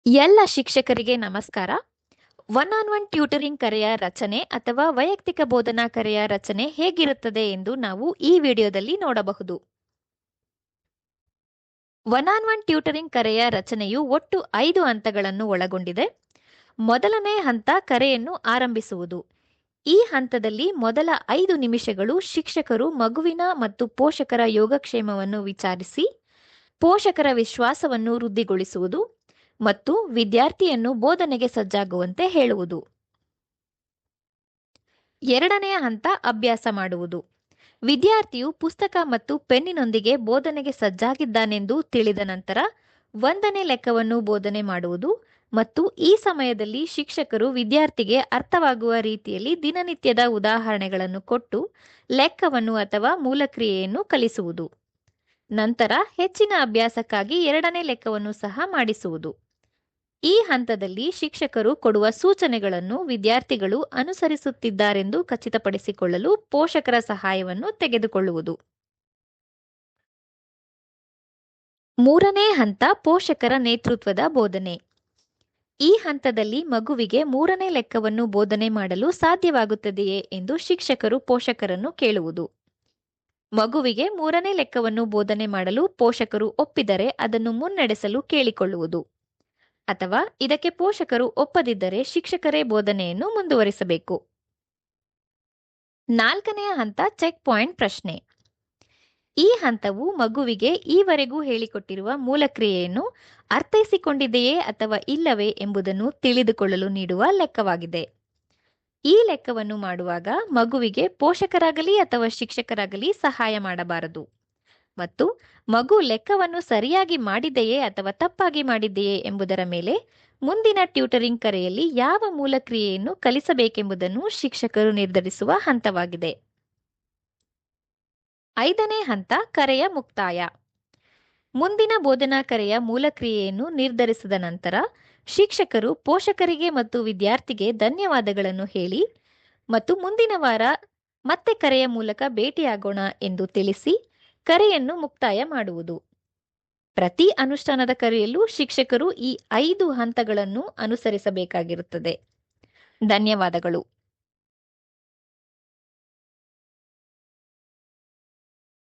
ಎಲ್ಲ ಶಿಕ್ಷಕರಿಗೆ ನಮಸ್ಕಾರ. ಒನ್ ಆನ್ ಒನ್ ಟ್ಯೂಟರಿಂಗ್ ಕರೆಯ ರಚನೆ ಅಥವಾ ವೈಯಕ್ತಿಕ ಬೋಧನಾ ಕರೆಯ ರಚನೆ ಹೇಗಿರುತ್ತದೆ ಎಂದು ನಾವು ಈ ವಿಡಿಯೋದಲ್ಲಿ ನೋಡಬಹುದು. ಒನ್ ಆನ್ ಒನ್ ಟ್ಯೂಟರಿಂಗ್ ಕರೆಯ ರಚನೆಯು ಒಟ್ಟು 5 ಹಂತಗಳನ್ನು ಒಳಗೊಂಡಿದೆ. ಮೊದಲನೇ ಹಂತ ಕರೆಯನ್ನು ಆರಂಭಿಸುವುದು. ಈ ಹಂತದಲ್ಲಿ ಮೊದಲ 5 ನಿಮಿಷಗಳು ಶಿಕ್ಷಕರು ಮಗುವಿನ ಮತ್ತು ಪೋಷಕರ ಯೋಗಕ್ಷೇಮವನ್ನು ವಿಚಾರಿಸಿ, ಪೋಷಕರ ವಿಶ್ವಾಸವನ್ನು ವೃದ್ಧಿಗೊಳಿಸುವುದು ಮತ್ತು ವಿದ್ಯಾರ್ಥಿಯನ್ನು ಬೋಧನೆಗೆ ಸಜ್ಜಾಗುವಂತೆ ಹೇಳುವುದು. ಎರಡನೆಯ ಹಂತ ಅಭ್ಯಾಸ ಮಾಡುವುದು. ವಿದ್ಯಾರ್ಥಿಯು ಪುಸ್ತಕ ಮತ್ತು ಪೆನ್ನಿನೊಂದಿಗೆ ಬೋಧನೆಗೆ ಸಜ್ಜಾಗಿದ್ದಾನೆಂದು ತಿಳಿದ ನಂತರ 1ನೇ ಲೆಕ್ಕವನ್ನು ಬೋಧನೆ ಮಾಡುವುದು ಮತ್ತು ಈ ಸಮಯದಲ್ಲಿ ಶಿಕ್ಷಕರು ವಿದ್ಯಾರ್ಥಿಗೆ ಅರ್ಥವಾಗುವ ರೀತಿಯಲ್ಲಿ ದಿನನಿತ್ಯದ ಉದಾಹರಣೆಗಳನ್ನು ಕೊಟ್ಟು ಲೆಕ್ಕವನ್ನು ಅಥವಾ ಮೂಲಕ್ರಿಯೆಯನ್ನು ಕಲಿಸುವುದು. ನಂತರ ಹೆಚ್ಚಿನ ಅಭ್ಯಾಸಕ್ಕಾಗಿ 2ನೇ ಲೆಕ್ಕವನ್ನು ಸಹ ಮಾಡಿಸುವುದು. ಈ ಹಂತದಲ್ಲಿ ಶಿಕ್ಷಕರು ಕೊಡುವ ಸೂಚನೆಗಳನ್ನು ವಿದ್ಯಾರ್ಥಿಗಳು ಅನುಸರಿಸುತ್ತಿದ್ದಾರೆಂದು ಖಚಿತಪಡಿಸಿಕೊಳ್ಳಲು ಪೋಷಕರ ಸಹಾಯವನ್ನು ತೆಗೆದುಕೊಳ್ಳುವುದು. 3ನೇ ಹಂತ ಪೋಷಕರ ನೇತೃತ್ವದ ಬೋಧನೆ. ಈ ಹಂತದಲ್ಲಿ ಮಗುವಿಗೆ 3ನೇ ಲೆಕ್ಕವನ್ನು ಬೋಧನೆ ಮಾಡಲು ಸಾಧ್ಯವಾಗುತ್ತದೆಯೇ ಎಂದು ಶಿಕ್ಷಕರು ಪೋಷಕರನ್ನು ಕೇಳುವುದು. ಮಗುವಿಗೆ 3ನೇ ಲೆಕ್ಕವನ್ನು ಬೋಧನೆ ಮಾಡಲು ಪೋಷಕರು ಒಪ್ಪಿದರೆ ಅದನ್ನು ಮುನ್ನಡೆಸಲು ಕೇಳಿಕೊಳ್ಳುವುದು. ಅಥವಾ ಇದಕ್ಕೆ ಪೋಷಕರು ಒಪ್ಪದಿದ್ದರೆ ಶಿಕ್ಷಕರೇ ಬೋಧನೆಯನ್ನು ಮುಂದುವರಿಸಬೇಕು. 4ನೇ ಹಂತ ಚೆಕ್ ಪಾಯಿಂಟ್ ಪ್ರಶ್ನೆ. ಈ ಹಂತವು ಮಗುವಿಗೆ ಈವರೆಗೂ ಹೇಳಿಕೊಟ್ಟಿರುವ ಮೂಲಕ್ರಿಯೆಯನ್ನು ಅರ್ಥೈಸಿಕೊಂಡಿದೆಯೇ ಅಥವಾ ಇಲ್ಲವೇ ಎಂಬುದನ್ನು ತಿಳಿದುಕೊಳ್ಳಲು ನೀಡುವ ಲೆಕ್ಕವಾಗಿದೆ. ಈ ಲೆಕ್ಕವನ್ನು ಮಾಡುವಾಗ ಮಗುವಿಗೆ ಪೋಷಕರಾಗಲಿ ಅಥವಾ ಶಿಕ್ಷಕರಾಗಲಿ ಸಹಾಯ ಮಾಡಬಾರದು ಮತ್ತು ಮಗು ಲೆಕ್ಕವನ್ನು ಸರಿಯಾಗಿ ಮಾಡಿದೆಯೇ ಅಥವಾ ತಪ್ಪಾಗಿ ಮಾಡಿದೆಯೇ ಎಂಬುದರ ಮೇಲೆ ಮುಂದಿನ ಟ್ಯೂಟರಿಂಗ್ ಕರೆಯಲ್ಲಿ ಯಾವ ಮೂಲಕ್ರಿಯೆಯನ್ನು ಕಲಿಸಬೇಕೆಂಬುದನ್ನು ಶಿಕ್ಷಕರು ನಿರ್ಧರಿಸುವ ಹಂತವಾಗಿದೆ. 5ನೇ ಹಂತ ಕರೆಯ ಮುಕ್ತಾಯ. ಮುಂದಿನ ಬೋಧನಾ ಕರೆಯ ಮೂಲಕ್ರಿಯೆಯನ್ನು ನಿರ್ಧರಿಸಿದ ನಂತರ ಶಿಕ್ಷಕರು ಪೋಷಕರಿಗೆ ಮತ್ತು ವಿದ್ಯಾರ್ಥಿಗೆ ಧನ್ಯವಾದಗಳನ್ನು ಹೇಳಿ ಮತ್ತು ಮುಂದಿನ ವಾರ ಮತ್ತೆ ಕರೆಯ ಮೂಲಕ ಭೇಟಿಯಾಗೋಣ ಎಂದು ತಿಳಿಸಿ ಕರೆಯನ್ನು ಮುಕ್ತಾಯ ಮಾಡುವುದು. ಪ್ರತಿ ಅನುಷ್ಠಾನದ ಕರೆಯಲ್ಲೂ ಶಿಕ್ಷಕರು ಈ 5 ಹಂತಗಳನ್ನು ಅನುಸರಿಸಬೇಕಾಗಿರುತ್ತದೆ. ಧನ್ಯವಾದಗಳು.